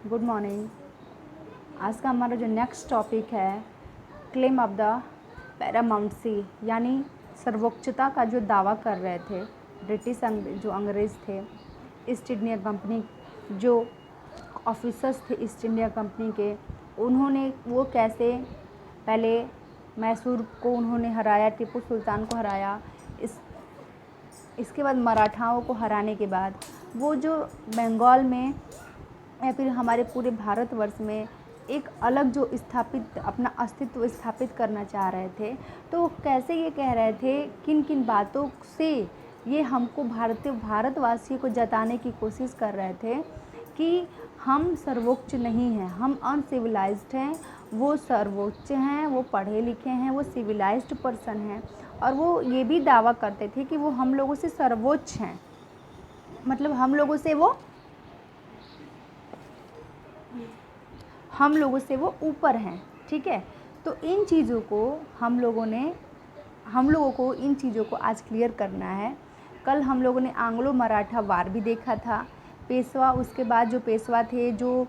Good morning. आज का हमारा जो नेक्स्ट टॉपिक है क्लेम ऑफ द पैरामाउंटेसी, यानी सर्वोच्चता का जो दावा कर रहे थे ब्रिटिश जो अंग्रेज़ थे, ईस्ट इंडिया कंपनी जो ऑफिसर्स थे ईस्ट इंडिया कंपनी के, उन्होंने वो कैसे पहले मैसूर को उन्होंने हराया, टीपू सुल्तान को हराया, इसके बाद मराठाओं को हराने के बाद वो जो बंगाल में या फिर हमारे पूरे भारतवर्ष में एक अलग जो स्थापित अपना अस्तित्व स्थापित करना चाह रहे थे, तो कैसे ये कह रहे थे, किन किन बातों से ये हमको भारतवासियों को जताने की कोशिश कर रहे थे कि हम सर्वोच्च नहीं हैं, हम अनसिविलाइज्ड हैं, वो सर्वोच्च हैं, वो पढ़े लिखे हैं, वो सिविलाइज्ड पर्सन हैं। और वो ये भी दावा करते थे कि वो हम लोगों से सर्वोच्च हैं, मतलब हम लोगों से वो ऊपर हैं। ठीक है, तो इन चीज़ों को हम लोगों को इन चीज़ों को आज क्लियर करना है। कल हम लोगों ने आंग्लो मराठा वार भी देखा था, पेशवा, उसके बाद जो पेशवा थे जो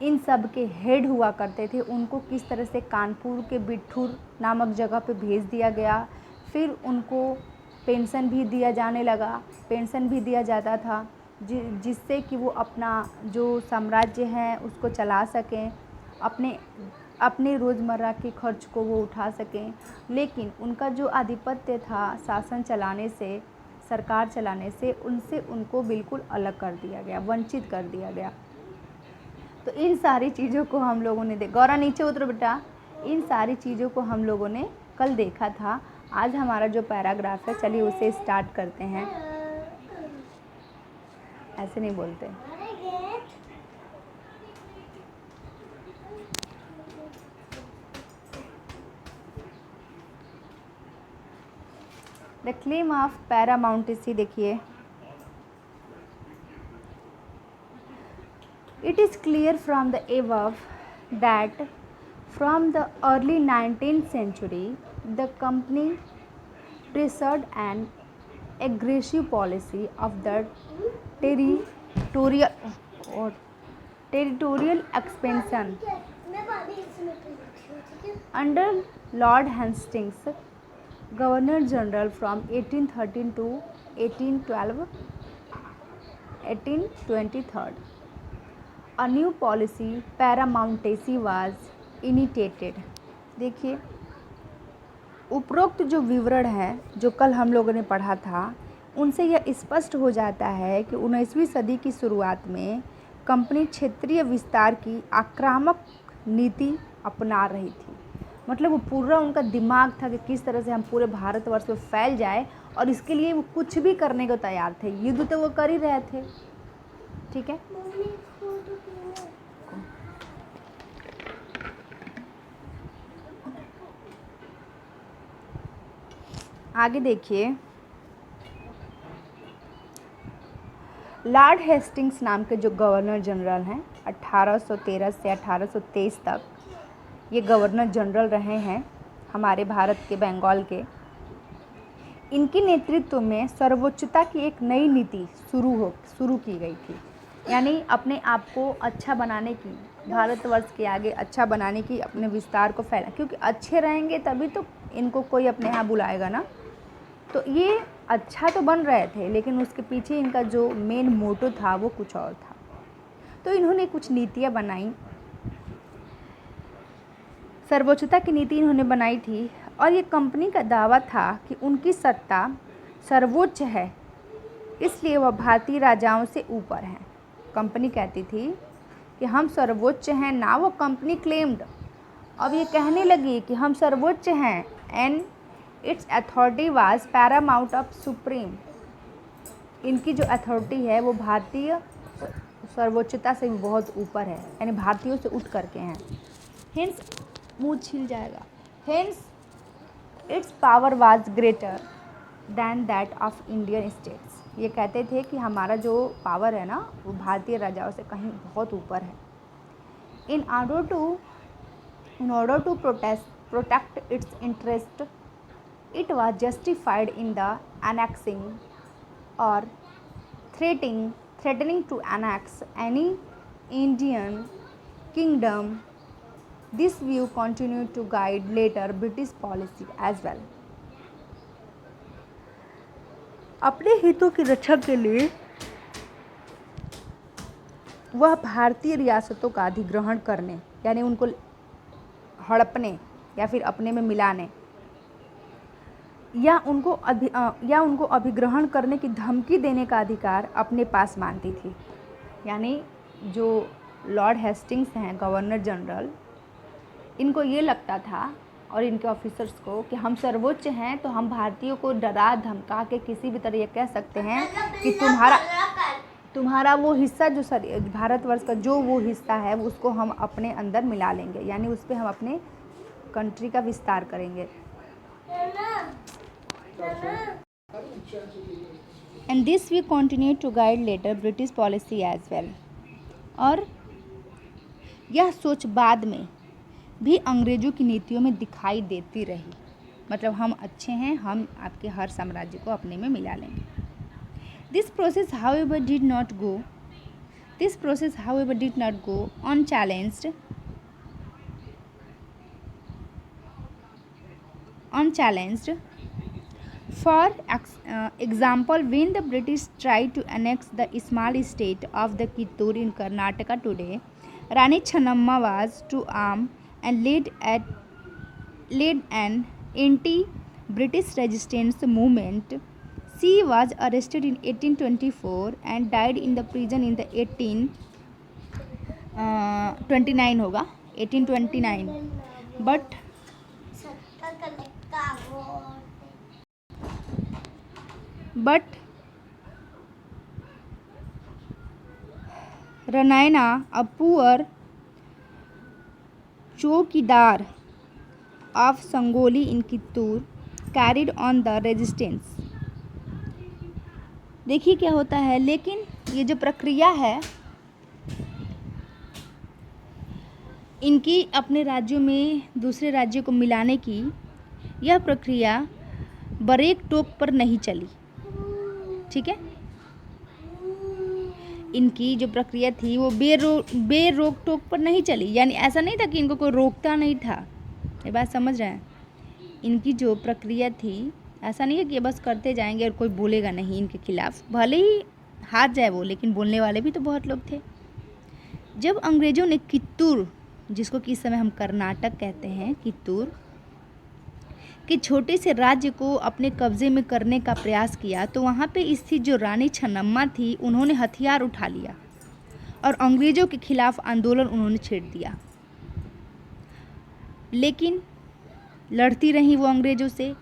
इन सब के हेड हुआ करते थे, उनको किस तरह से कानपुर के बिठूर नामक जगह पे भेज दिया गया, फिर उनको पेंशन भी दिया जाता था जिससे कि वो अपना जो साम्राज्य है उसको चला सकें, अपने रोज़मर्रा के खर्च को वो उठा सकें। लेकिन उनका जो आधिपत्य था शासन चलाने से, सरकार चलाने से, उनसे उनको बिल्कुल अलग कर दिया गया, वंचित कर दिया गया। तो इन सारी चीज़ों को हम लोगों ने गौरा नीचे उतरो बेटा, इन सारी चीज़ों को हम लोगों ने कल देखा था। आज हमारा जो पैराग्राफ है, चलिए उसे स्टार्ट करते हैं। ऐसे नहीं बोलते। द क्लेम ऑफ पैरामाउंटेसी देखिए, it is clear from the above that from the early 19th century the company pursued an aggressive policy of the territorial expansion. Under Lord Hastings, Governor General from 1813 to 1823, a new policy paramountcy was initiated. देखिए, उपरोक्त जो विवरण है जो कल हम लोगों ने पढ़ा था, उनसे यह स्पष्ट हो जाता है कि 19वीं सदी की शुरुआत में कंपनी क्षेत्रीय विस्तार की आक्रामक नीति अपना रही थी। मतलब वो पूरा उनका दिमाग था कि किस तरह से हम पूरे भारतवर्ष में फैल जाए, और इसके लिए वो कुछ भी करने को तैयार थे। युद्ध तो वो कर ही रहे थे। ठीक है, आगे देखिए। लॉर्ड हेस्टिंग्स नाम के जो गवर्नर जनरल हैं, 1813 से 1823 तक ये गवर्नर जनरल रहे हैं हमारे भारत के, बंगाल के। इनके नेतृत्व में सर्वोच्चता की एक नई नीति शुरू की गई थी, यानी अपने आप को अच्छा बनाने की, भारतवर्ष के आगे अच्छा बनाने की, अपने विस्तार को फैला, क्योंकि अच्छे रहेंगे तभी तो इनको कोई अपने यहाँ बुलाएगा ना। तो ये अच्छा तो बन रहे थे, लेकिन उसके पीछे इनका जो मेन मोटो था वो कुछ और था। तो इन्होंने कुछ नीतियाँ बनाई, सर्वोच्चता की नीति इन्होंने बनाई थी, और ये कंपनी का दावा था कि उनकी सत्ता सर्वोच्च है, इसलिए वह भारतीय राजाओं से ऊपर है। कंपनी कहती थी कि हम सर्वोच्च हैं ना, वो कंपनी क्लेम्ड। अब ये कहने लगी कि हम सर्वोच्च हैं, and it's authority was Paramount of supreme. इनकी जो अथॉरिटी है वो भारतीय सर्वोच्चता से भी बहुत ऊपर है, यानी भारतीयों से उठ करके हैं। हेंस मुँह छिल जाएगा। Hence it's power was greater than that of Indian states. ये कहते थे कि हमारा जो पावर है ना, वो भारतीय राजाओं से कहीं बहुत ऊपर है। In order to protect its interest, it was justified in the annexing or threatening to annex any Indian kingdom. This view continued to guide later British policy as well. अपने हितों की रक्षा के लिए वह भारतीय रियासतों का अधिग्रहण करने, यानी उनको हड़पने या फिर अपने में मिलाने या उनको अभिग्रहण करने की धमकी देने का अधिकार अपने पास मानती थी। यानी जो लॉर्ड हेस्टिंग्स हैं, गवर्नर जनरल, इनको ये लगता था और इनके ऑफिसर्स को कि हम सर्वोच्च हैं, तो हम भारतीयों को डरा धमका के किसी भी तरह ये कह सकते हैं कि तुम्हारा वो हिस्सा जो भारतवर्ष का जो वो हिस्सा है उसको हम अपने अंदर मिला लेंगे, यानी उस पर हम अपने कंट्री का विस्तार करेंगे। And this we continue to guide later British policy as well. और यह सोच बाद में भी अंग्रेज़ों की नीतियों में दिखाई देती रही, मतलब हम अच्छे हैं, हम आपके हर साम्राज्य को अपने में मिला लेंगे। This process, however, did not go unchallenged. For example, when the British tried to annex the small state of the Kittur in Karnataka today, Rani Channamma was to arm and led an anti-British resistance movement. She was arrested in 1824 and died in the prison in the 1829 होगा 1829. But Ranayana, a poor chowkidar of Sangoli in Kittur, carried on the resistance. देखिए क्या होता है, लेकिन ये जो प्रक्रिया है इनकी अपने राज्यों में दूसरे राज्यों को मिलाने की, यह प्रक्रिया बरेक टोक पर नहीं चली। ठीक है, इनकी जो प्रक्रिया थी वो बेरोक टोक पर नहीं चली, यानी ऐसा नहीं था कि इनको कोई रोकता नहीं था। ये बात समझ रहे हैं? इनकी जो प्रक्रिया थी ऐसा नहीं है कि बस करते जाएंगे और कोई बोलेगा नहीं इनके खिलाफ, भले ही हाथ जाए वो, लेकिन बोलने वाले भी तो बहुत लोग थे। जब अंग्रेज़ों ने कित्तूर, जिसको कि इस समय हम कर्नाटक कहते हैं, कित्तूर के छोटे से राज्य को अपने कब्जे में करने का प्रयास किया, तो वहाँ पे स्थित जो रानी छन्नम्मा थी उन्होंने हथियार उठा लिया और अंग्रेज़ों के खिलाफ आंदोलन उन्होंने छेड़ दिया। लेकिन लड़ती रहीं वो अंग्रेज़ों से,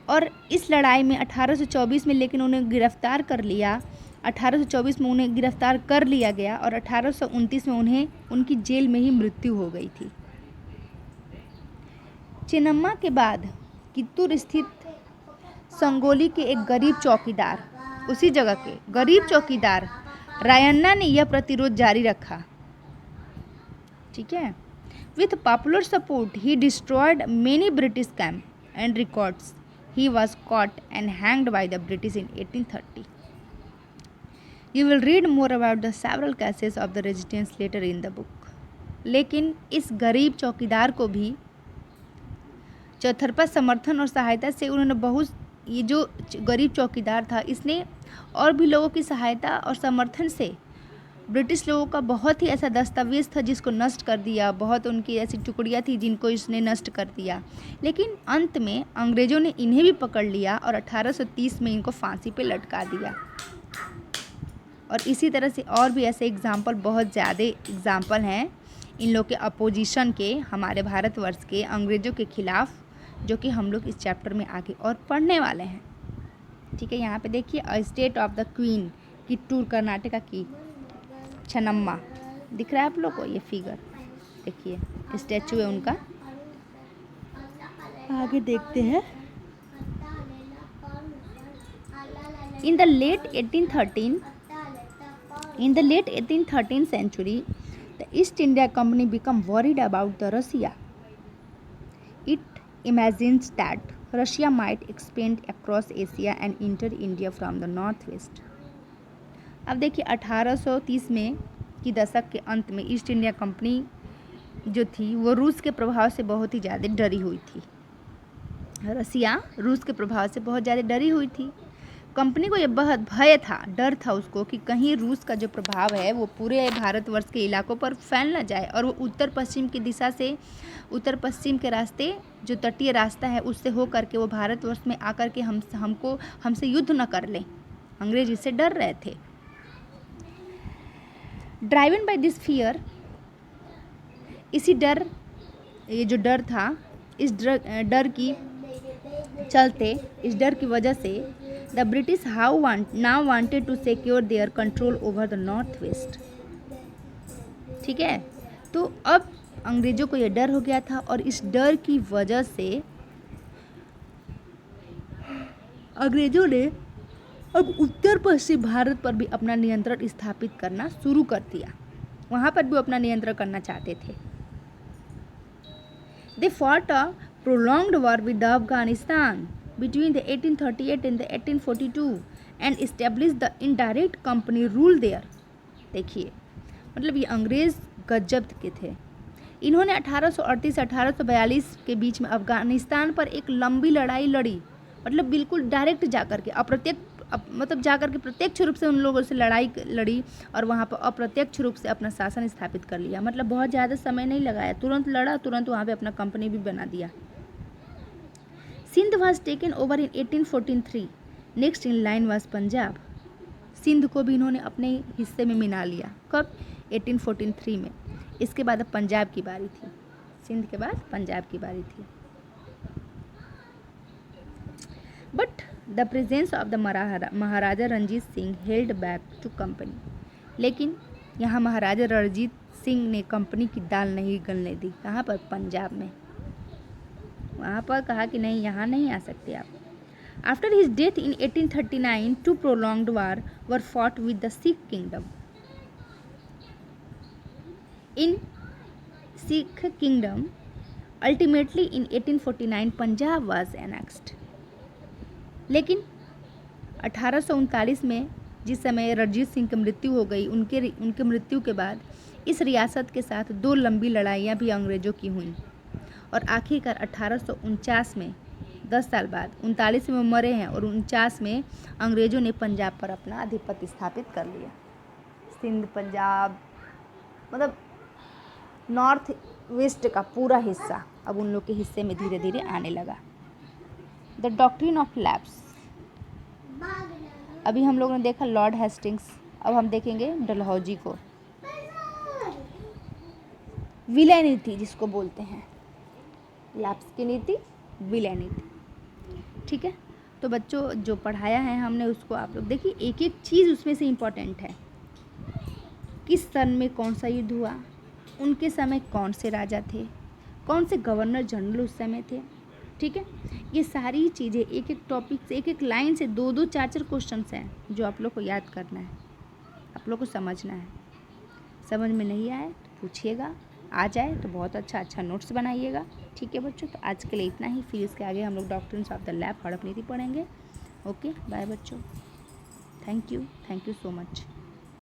और इस लड़ाई में 1824 में लेकिन उन्हें गिरफ्तार कर लिया। 1824 में उन्हें गिरफ्तार कर लिया गया और 1829 में उन्हें उनकी जेल में ही मृत्यु हो गई थी। चेन्नम्मा के बाद कित्तूर स्थित संगोली के एक गरीब चौकीदार, उसी जगह के गरीब चौकीदार रायन्ना ने यह प्रतिरोध जारी रखा। ठीक है, with popular support he destroyed many British camp and records. He was caught and hanged by the British in 1830. You will read more about the several cases of the resistance later in the book. लेकिन इस गरीब चौकीदार को भी चौतरफा समर्थन और सहायता से उन्होंने बहुत, ये जो गरीब चौकीदार था इसने और भी लोगों की सहायता और समर्थन से ब्रिटिश लोगों का बहुत ही ऐसा दस्तावेज़ था जिसको नष्ट कर दिया, बहुत उनकी ऐसी टुकड़ियाँ थी जिनको इसने नष्ट कर दिया। लेकिन अंत में अंग्रेज़ों ने इन्हें भी पकड़ लिया और 1830 में इनको फांसी पे लटका दिया। और इसी तरह से और भी ऐसे एग्ज़ाम्पल, बहुत ज़्यादा एग्ज़ाम्पल हैं इन लोग के अपोजिशन के, हमारे भारतवर्ष के अंग्रेज़ों के ख़िलाफ़, जो कि हम लोग इस चैप्टर में आगे और पढ़ने वाले हैं। ठीक है, यहाँ पे देखिए a state of the queen, Kittur Karnataka की छन्नम्मा दिख रहा है आप लोग को, ये फिगर देखिए, स्टैचू है उनका। आगे देखते हैं। In the late 1813 century, the East India Company became worried about the Russia. It imagines that Russia might expand across Asia and enter India from the northwest. अब देखिए 1830 में की दशक के अंत में ईस्ट इंडिया कंपनी जो थी वो रूस के प्रभाव से बहुत ही ज़्यादा डरी हुई थी। रसिया रूस के प्रभाव से बहुत ज़्यादा डरी हुई थी। कंपनी को यह बहुत भय था, डर था उसको कि कहीं रूस का जो प्रभाव है वो पूरे भारतवर्ष के इलाकों पर फैल न जाए और वो उत्तर पश्चिम की दिशा से, उत्तर पश्चिम के रास्ते जो तटीय रास्ता है उससे हो करके वो भारतवर्ष में आकर के हमसे युद्ध न कर लें। अंग्रेज इससे डर रहे थे। ड्राइवन बाय दिस फियर, इसी डर, ये जो डर था, इस डर की चलते, इस डर की वजह से the British now wanted to secure their control over the north west. ठीक है, तो अब अंग्रेजों को यह डर हो गया था और इस डर की वजह से अंग्रेजों ने अब उत्तर पश्चिम भारत पर भी अपना नियंत्रण स्थापित करना शुरू कर दिया। वहाँ पर भी अपना नियंत्रण करना चाहते थे। They fought a prolonged war with Afghanistan between the 1838 and the 1842 and established the indirect company rule there। देखिए, मतलब ये अंग्रेज गजब के थे। इन्होंने 1838 से 1842 के बीच में अफगानिस्तान पर एक लंबी लड़ाई लड़ी, मतलब बिल्कुल डायरेक्ट जाकर के मतलब जाकर के प्रत्यक्ष रूप से उन लोगों से लड़ाई लड़ी और वहाँ पर अप्रत्यक्ष रूप से अपना शासन स्थापित कर लिया। मतलब बहुत ज़्यादा समय नहीं लगाया, तुरंत लड़ा, तुरंत वहाँ पे अपना कंपनी भी बना दिया। Sindh was taken over in 1843। Next in line was Punjab. Sindh को भी इन्होंने अपने हिस्से में मिला लिया। कब? 1843 में। इसके बाद अब पंजाब की बारी थी। सिंध के बाद पंजाब की बारी थी। But the presence of the Maharaja Ranjit Singh held back to company. लेकिन यहाँ महाराजा रणजीत सिंह ने कंपनी की दाल नहीं गलने दी। कहाँ पर? पंजाब में। वहाँ पर कहा कि नहीं, यहाँ नहीं आ सकते आप। After his death in 1839 two prolonged war were fought with the Sikh kingdom. In Sikh kingdom ultimately in 1849 Punjab was annexed. लेकिन 1839 में जिस समय रणजीत सिंह की मृत्यु हो गई, उनके मृत्यु के बाद इस रियासत के साथ 2 लंबी लड़ाइयाँ भी अंग्रेज़ों की हुई और आखिरकार 1849 में, 10 साल बाद, 39 में मरे हैं और 49 में अंग्रेज़ों ने पंजाब पर अपना आधिपत्य स्थापित कर लिया। सिंध, पंजाब, मतलब नॉर्थ वेस्ट का पूरा हिस्सा अब उन लोग के हिस्से में धीरे धीरे आने लगा। The doctrine of lapse. अभी हम लोगों ने देखा लॉर्ड हेस्टिंग्स, अब हम देखेंगे डलहौजी को। विलय नीति जिसको बोलते हैं, लैप्स की नीति, विलय नीति। ठीक है, तो बच्चों जो पढ़ाया है हमने उसको आप लोग देखिए, एक एक चीज़ उसमें से इम्पोर्टेंट है। किस सन में कौन सा युद्ध हुआ, उनके समय कौन से राजा थे, कौन से गवर्नर जनरल उस समय थे। ठीक है, ये सारी चीज़ें एक एक टॉपिक से, एक एक लाइन से 2-2, 4-4 क्वेश्चंस हैं जो आप लोग को याद करना है, आप लोग को समझना है। समझ में नहीं आए तो पूछिएगा, आ जाए तो बहुत अच्छा नोट्स बनाइएगा। ठीक है बच्चों, तो आज के लिए इतना ही। फिर इसके आगे हम लोग डॉक्ट्रिन्स ऑफ द लैप हड़प नीति पढ़ेंगे। ओके, बाय बच्चों, थैंक यू सो मच।